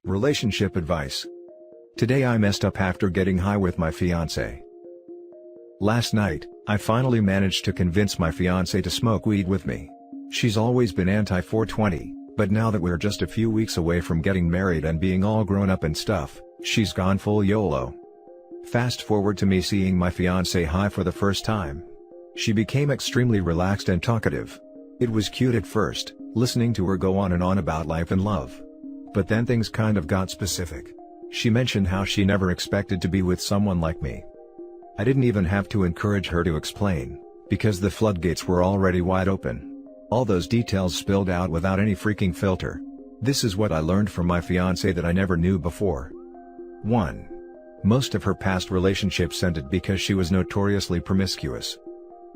Relationship advice. Today I messed up after getting high with my fiancé. Last night, I finally managed to convince my fiancé to smoke weed with me. She's always been anti-420, but now that we're just a few weeks away from getting married and being all grown up and stuff, she's gone full YOLO. Fast forward to me seeing my fiancé high for the first time. She became extremely relaxed and talkative. It was cute at first, listening to her go on and on about life and love. But then things kind of got specific. She mentioned how she never expected to be with someone like me. I didn't even have to encourage her to explain, because the floodgates were already wide open. All those details spilled out without any freaking filter. This is what I learned from my fiancé that I never knew before. 1. Most of her past relationships ended because she was notoriously promiscuous.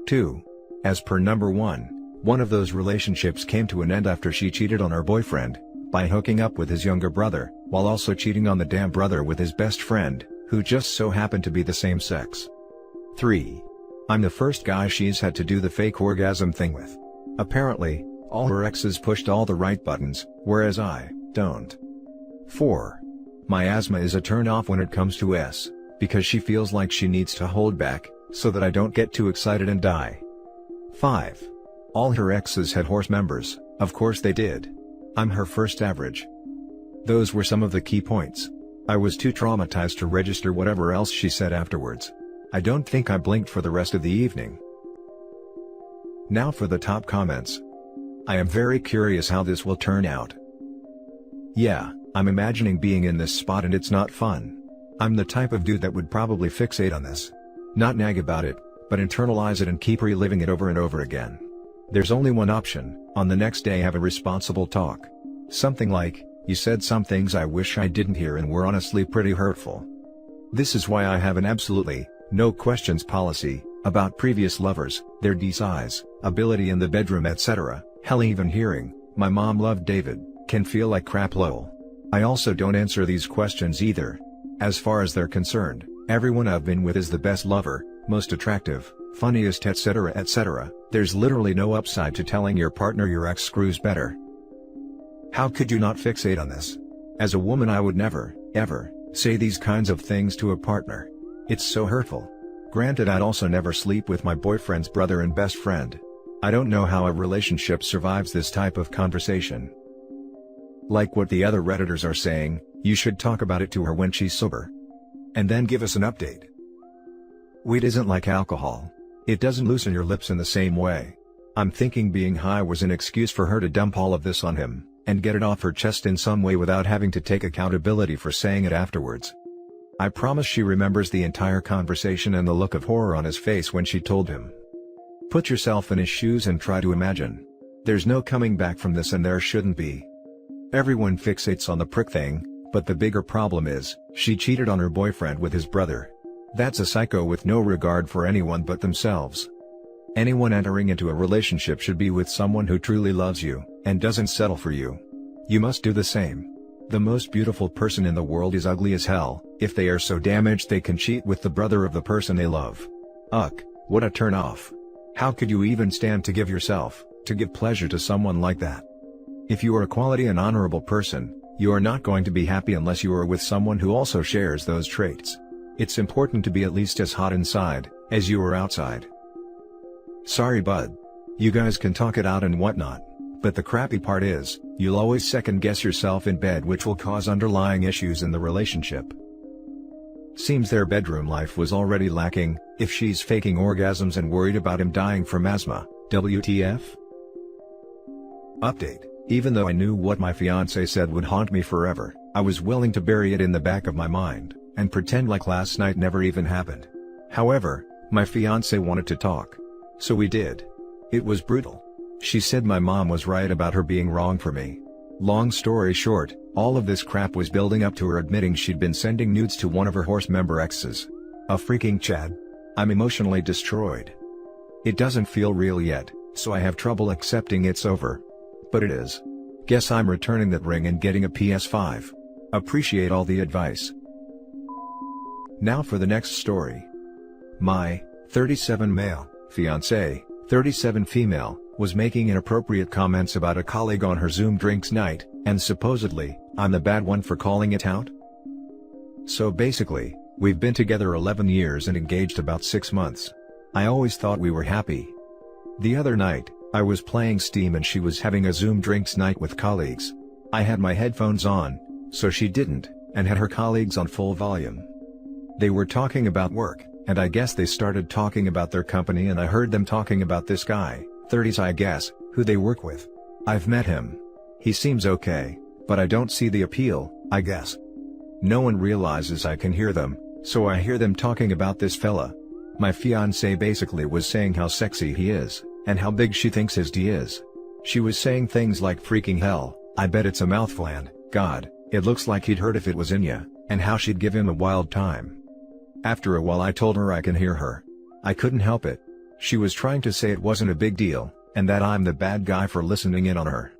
2. As per number 1, one of those relationships came to an end after she cheated on her boyfriend, by hooking up with his younger brother, while also cheating on the damn brother with his best friend, who just so happened to be the same sex. 3. I'm the first guy she's had to do the fake orgasm thing with. Apparently, all her exes pushed all the right buttons, whereas I don't. 4. My asthma is a turn off when it comes to S, because she feels like she needs to hold back, so that I don't get too excited and die. 5. All her exes had horse members, of course they did. I'm her first average. Those were some of the key points. I was too traumatized to register whatever else she said afterwards. I don't think I blinked for the rest of the evening. Now for the top comments. I am very curious how this will turn out. Yeah, I'm imagining being in this spot and it's not fun. I'm the type of dude that would probably fixate on this. Not nag about it, but internalize it and keep reliving it over and over again. There's only one option: on the next day have a responsible talk. Something like, "You said some things I wish I didn't hear and were honestly pretty hurtful." This is why I have an absolutely, no questions policy, about previous lovers, their size, ability in the bedroom etc. Hell, even hearing, "My mom loved David," can feel like crap lol. I also don't answer these questions either. As far as they're concerned, everyone I've been with is the best lover, most attractive, funniest etc. etc. There's literally no upside to telling your partner your ex screws better. How could you not fixate on this? As a woman I would never, ever, say these kinds of things to a partner. It's so hurtful. Granted, I'd also never sleep with my boyfriend's brother and best friend. I don't know how a relationship survives this type of conversation. Like what the other Redditors are saying, you should talk about it to her when she's sober. And then give us an update. Weed isn't like alcohol. It doesn't loosen your lips in the same way. I'm thinking being high was an excuse for her to dump all of this on him, and get it off her chest in some way without having to take accountability for saying it afterwards. I promise she remembers the entire conversation and the look of horror on his face when she told him. Put yourself in his shoes and try to imagine. There's no coming back from this, and there shouldn't be. Everyone fixates on the prick thing, but the bigger problem is, she cheated on her boyfriend with his brother. That's a psycho with no regard for anyone but themselves. Anyone entering into a relationship should be with someone who truly loves you, and doesn't settle for you. You must do the same. The most beautiful person in the world is ugly as hell, if they are so damaged they can cheat with the brother of the person they love. Ugh, what a turn off. How could you even stand to give pleasure to someone like that? If you are a quality and honorable person, you are not going to be happy unless you are with someone who also shares those traits. It's important to be at least as hot inside, as you are outside. Sorry bud. You guys can talk it out and whatnot, but the crappy part is, you'll always second guess yourself in bed, which will cause underlying issues in the relationship. Seems their bedroom life was already lacking, if she's faking orgasms and worried about him dying from asthma. WTF? Update. Even though I knew what my fiancé said would haunt me forever, I was willing to bury it in the back of my mind, and pretend like last night never even happened. However, my fiancé wanted to talk. So we did. It was brutal. She said my mom was right about her being wrong for me. Long story short, all of this crap was building up to her admitting she'd been sending nudes to one of her horse member exes. A freaking Chad. I'm emotionally destroyed. It doesn't feel real yet, so I have trouble accepting it's over. But it is. Guess I'm returning that ring and getting a PS5. Appreciate all the advice. Now for the next story. My 37 male fiancé, 37 female, was making inappropriate comments about a colleague on her Zoom drinks night, and supposedly I'm the bad one for calling it out? So basically, we've been together 11 years and engaged about 6 months. I always thought we were happy. The other night, I was playing Steam and she was having a Zoom drinks night with colleagues. I had my headphones on, so she didn't, and had her colleagues on full volume. They were talking about work, and I guess they started talking about their company and I heard them talking about this guy, 30s I guess, who they work with. I've met him. He seems okay, but I don't see the appeal, I guess. No one realizes I can hear them, so I hear them talking about this fella. My fiancée basically was saying how sexy he is, and how big she thinks his D is. She was saying things like freaking hell, I bet it's a mouthful and, God, it looks like he'd hurt if it was in ya, and how she'd give him a wild time. After a while I told her I can hear her. I couldn't help it. She was trying to say it wasn't a big deal, and that I'm the bad guy for listening in on her.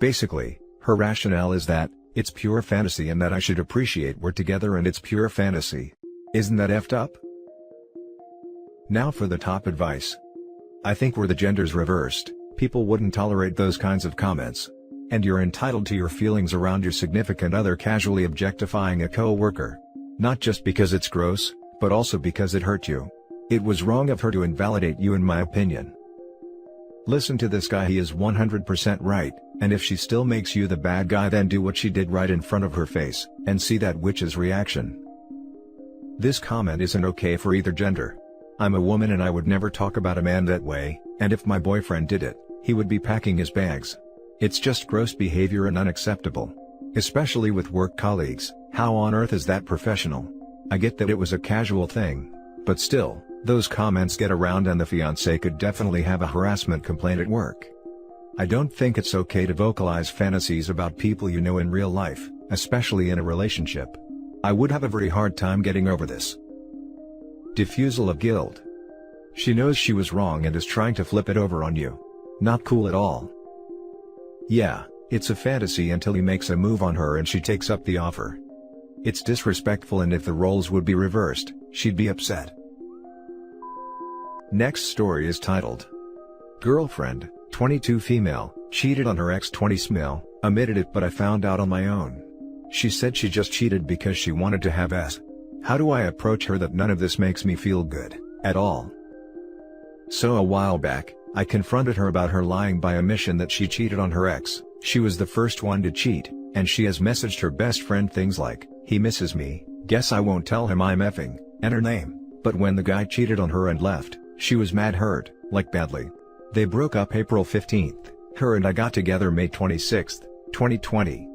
Basically, her rationale is that, it's pure fantasy and that I should appreciate we're together and it's pure fantasy. Isn't that effed up? Now for the top advice. I think were the genders reversed, people wouldn't tolerate those kinds of comments. And you're entitled to your feelings around your significant other casually objectifying a co-worker. Not just because it's gross, but also because it hurt you. It was wrong of her to invalidate you in my opinion. Listen to this guy, he is 100% right, and if she still makes you the bad guy then do what she did right in front of her face, and see that witch's reaction. This comment isn't okay for either gender. I'm a woman and I would never talk about a man that way, and if my boyfriend did it, he would be packing his bags. It's just gross behavior and unacceptable. Especially with work colleagues, how on earth is that professional? I get that it was a casual thing, but still, those comments get around and the fiancé could definitely have a harassment complaint at work. I don't think it's okay to vocalize fantasies about people you know in real life, especially in a relationship. I would have a very hard time getting over this. Diffusal of guilt. She knows she was wrong and is trying to flip it over on you. Not cool at all. Yeah, it's a fantasy until he makes a move on her and she takes up the offer. It's disrespectful, and if the roles would be reversed, she'd be upset. Next story is titled, Girlfriend, 22 female, cheated on her ex 20 male, admitted it but I found out on my own. She said she just cheated because she wanted to have s. How do I approach her that none of this makes me feel good, at all? So a while back, I confronted her about her lying by omission that she cheated on her ex. She was the first one to cheat, and she has messaged her best friend things like, he misses me, guess I won't tell him I'm effing, and her name. But when the guy cheated on her and left, she was mad, hurt, like badly. They broke up April 15th, her and I got together May 26th, 2020.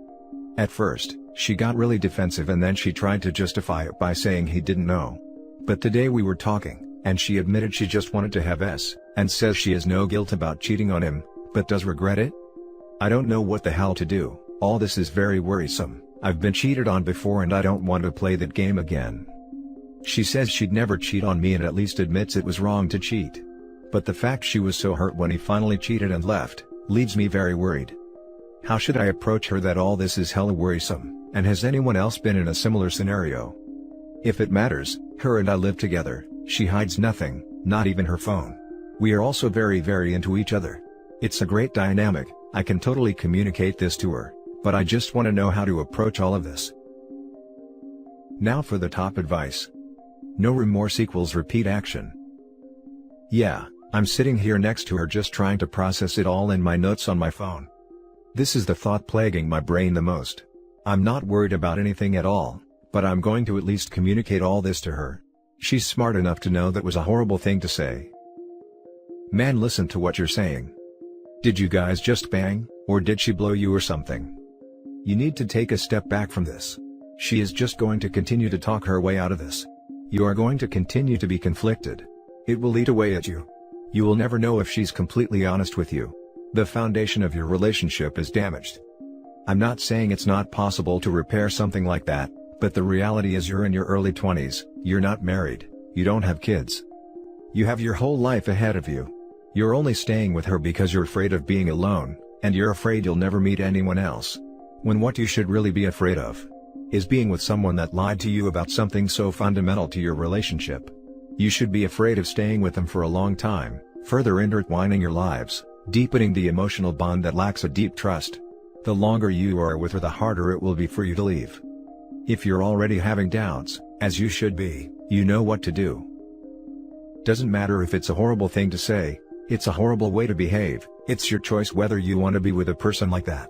At first, she got really defensive and then she tried to justify it by saying he didn't know. But today we were talking, and she admitted she just wanted to have s, and says she has no guilt about cheating on him, but does regret it? I don't know what the hell to do. All this is very worrisome. I've been cheated on before and I don't want to play that game again. She says she'd never cheat on me and at least admits it was wrong to cheat. But the fact she was so hurt when he finally cheated and left, leaves me very worried. How should I approach her that all this is hella worrisome, and has anyone else been in a similar scenario? If it matters, her and I live together, she hides nothing, not even her phone. We are also very into each other. It's a great dynamic, I can totally communicate this to her, but I just want to know how to approach all of this. Now for the top advice. No remorse equals repeat action. Yeah, I'm sitting here next to her just trying to process it all in my notes on my phone. This is the thought plaguing my brain the most. I'm not worried about anything at all, but I'm going to at least communicate all this to her. She's smart enough to know that was a horrible thing to say. Man, listen to what you're saying. Did you guys just bang, or did she blow you or something? You need to take a step back from this. She is just going to continue to talk her way out of this. You are going to continue to be conflicted. It will eat away at you. You will never know if she's completely honest with you. The foundation of your relationship is damaged. I'm not saying it's not possible to repair something like that, but the reality is you're in your early 20s, you're not married, you don't have kids. You have your whole life ahead of you. You're only staying with her because you're afraid of being alone, and you're afraid you'll never meet anyone else. When what you should really be afraid of is being with someone that lied to you about something so fundamental to your relationship. You should be afraid of staying with them for a long time, further intertwining your lives, deepening the emotional bond that lacks a deep trust. The longer you are with her, the harder it will be for you to leave. If you're already having doubts, as you should be, you know what to do. Doesn't matter if it's a horrible thing to say, it's a horrible way to behave, it's your choice whether you want to be with a person like that.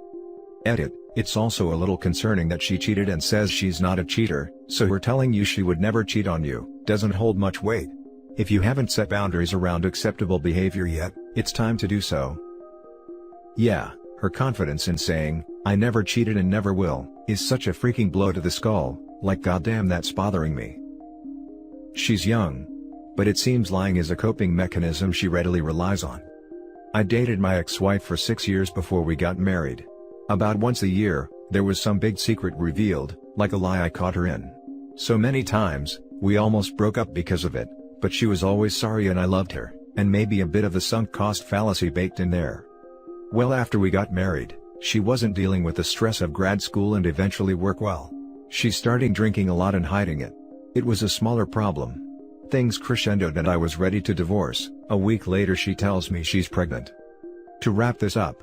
Edit, it's also a little concerning that she cheated and says she's not a cheater, so her telling you she would never cheat on you, doesn't hold much weight. If you haven't set boundaries around acceptable behavior yet, it's time to do so. Yeah, her confidence in saying, "I never cheated and never will," is such a freaking blow to the skull, like goddamn that's bothering me. She's young. But it seems lying is a coping mechanism she readily relies on. I dated my ex-wife for 6 years before we got married. About once a year, there was some big secret revealed, like a lie I caught her in. So many times, we almost broke up because of it, but she was always sorry and I loved her, and maybe a bit of the sunk cost fallacy baked in there. Well, after we got married, she wasn't dealing with the stress of grad school and eventually work well. She started drinking a lot and hiding it. It was a smaller problem. Things crescendoed and I was ready to divorce. A week later she tells me she's pregnant. To wrap this up,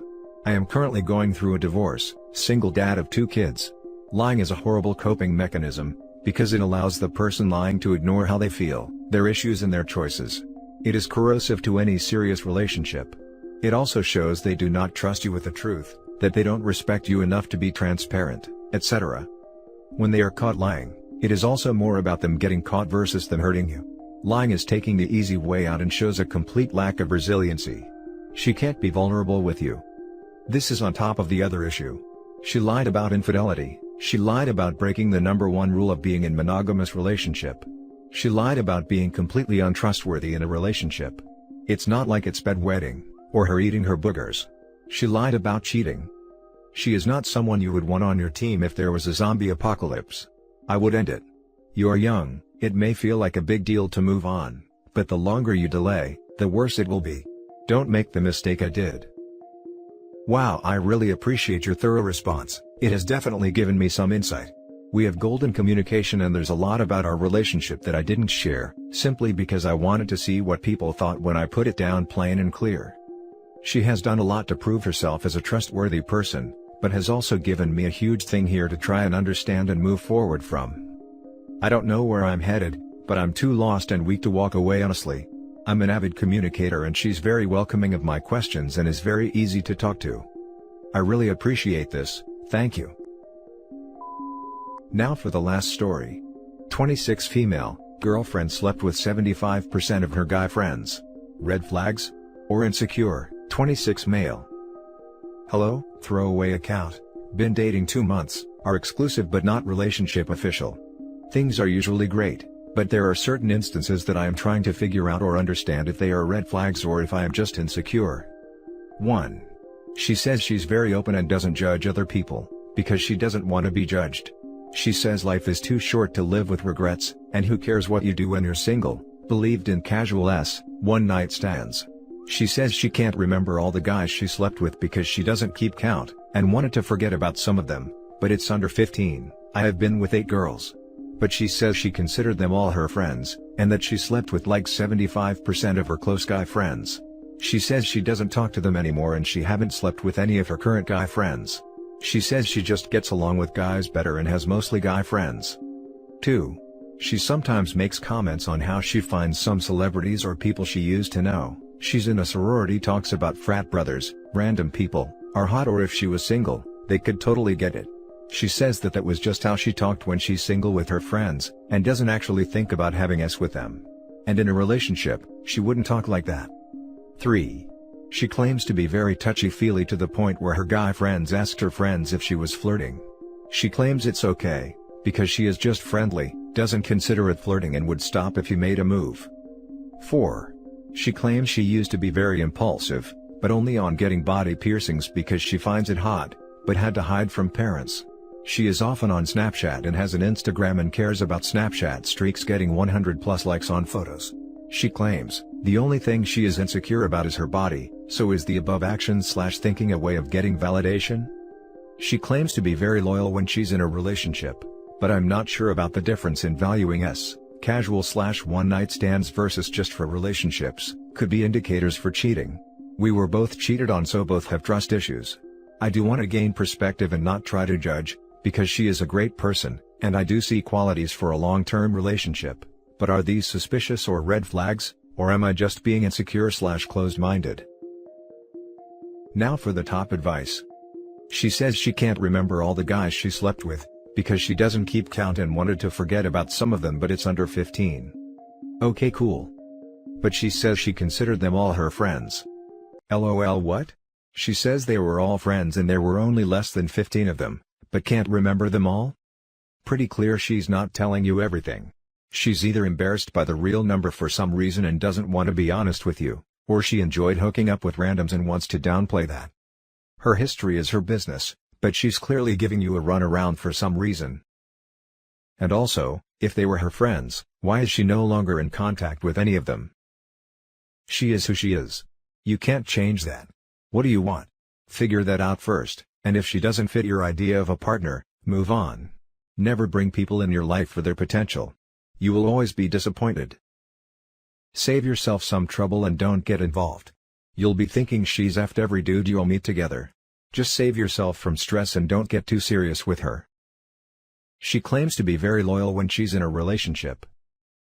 I am currently going through a divorce, single dad of 2 kids. Lying is a horrible coping mechanism, because it allows the person lying to ignore how they feel, their issues and their choices. It is corrosive to any serious relationship. It also shows they do not trust you with the truth, that they don't respect you enough to be transparent, etc. When they are caught lying, it is also more about them getting caught versus them hurting you. Lying is taking the easy way out and shows a complete lack of resiliency. She can't be vulnerable with you. This is on top of the other issue. She lied about infidelity, she lied about breaking the #1 rule of being in monogamous relationship. She lied about being completely untrustworthy in a relationship. It's not like it's bedwetting, or her eating her boogers. She lied about cheating. She is not someone you would want on your team if there was a zombie apocalypse. I would end it. You are young. It may feel like a big deal to move on, but the longer you delay, the worse it will be. Don't make the mistake I did. Wow, I really appreciate your thorough response. It has definitely given me some insight. We have golden communication and there's a lot about our relationship that I didn't share, simply because I wanted to see what people thought when I put it down plain and clear. She has done a lot to prove herself as a trustworthy person, but has also given me a huge thing here to try and understand and move forward from. I don't know where I'm headed, but I'm too lost and weak to walk away honestly. I'm an avid communicator and she's very welcoming of my questions and is very easy to talk to. I really appreciate this, thank you. Now for the last story. 26 female, girlfriend slept with 75% of her guy friends. Red flags? Or insecure? 26 male. Hello, throwaway account. Been dating 2 months, are exclusive but not relationship official. Things are usually great, but there are certain instances that I am trying to figure out or understand if they are red flags or if I am just insecure. 1. She says she's very open and doesn't judge other people, because she doesn't want to be judged. She says life is too short to live with regrets, and who cares what you do when you're single, believed in casual one-night stands. She says she can't remember all the guys she slept with because she doesn't keep count, and wanted to forget about some of them, but it's under 15, I have been with 8 girls. But she says she considered them all her friends, and that she slept with like 75% of her close guy friends. She says she doesn't talk to them anymore and she haven't slept with any of her current guy friends. She says she just gets along with guys better and has mostly guy friends. 2. She sometimes makes comments on how she finds some celebrities or people she used to know, she's in a sorority, talks about frat brothers, random people, are hot, or if she was single, they could totally get it. She says that was just how she talked when she's single with her friends, and doesn't actually think about having sex with them. And in a relationship, she wouldn't talk like that. 3. She claims to be very touchy-feely to the point where her guy friends asked her friends if she was flirting. She claims it's okay, because she is just friendly, doesn't consider it flirting and would stop if he made a move. 4. She claims she used to be very impulsive, but only on getting body piercings because she finds it hot, but had to hide from parents. She is often on Snapchat and has an Instagram and cares about Snapchat streaks getting 100+ likes on photos. She claims, the only thing she is insecure about is her body, so is the above action/thinking a way of getting validation? She claims to be very loyal when she's in a relationship, but I'm not sure about the difference in valuing casual/one-night stands versus just for relationships, could be indicators for cheating. We were both cheated on, so both have trust issues. I do want to gain perspective and not try to judge, because she is a great person, and I do see qualities for a long-term relationship, but are these suspicious or red flags, or am I just being insecure/closed-minded? Now for the top advice. She says she can't remember all the guys she slept with, because she doesn't keep count and wanted to forget about some of them, but it's under 15. Okay, cool. But she says she considered them all her friends. LOL, what? She says they were all friends and there were only less than 15 of them, but can't remember them all? Pretty clear she's not telling you everything. She's either embarrassed by the real number for some reason and doesn't want to be honest with you, or she enjoyed hooking up with randoms and wants to downplay that. Her history is her business, but she's clearly giving you a runaround for some reason. And also, if they were her friends, why is she no longer in contact with any of them? She is who she is. You can't change that. What do you want? Figure that out first, and if she doesn't fit your idea of a partner, move on. Never bring people in your life for their potential. You will always be disappointed. Save yourself some trouble and don't get involved. You'll be thinking she's effed every dude you'll meet together. Just save yourself from stress and don't get too serious with her. She claims to be very loyal when she's in a relationship.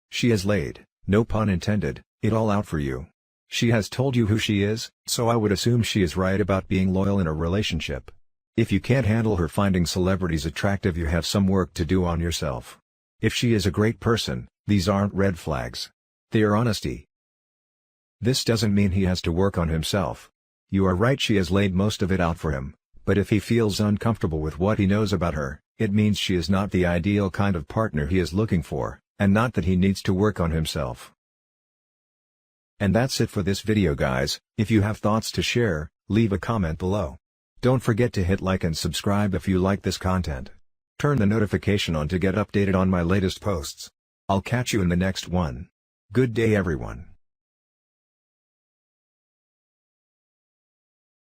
She has laid, no pun intended, it all out for you. She has told you who she is, so I would assume she is right about being loyal in a relationship. If you can't handle her finding celebrities attractive, you have some work to do on yourself. If she is a great person, these aren't red flags. They are honesty. This doesn't mean he has to work on himself. You are right, she has laid most of it out for him, but if he feels uncomfortable with what he knows about her, it means she is not the ideal kind of partner he is looking for, and not that he needs to work on himself. And that's it for this video, guys. If you have thoughts to share, leave a comment below. Don't forget to hit like and subscribe if you like this content. Turn the notification on to get updated on my latest posts. I'll catch you in the next one. Good day, everyone.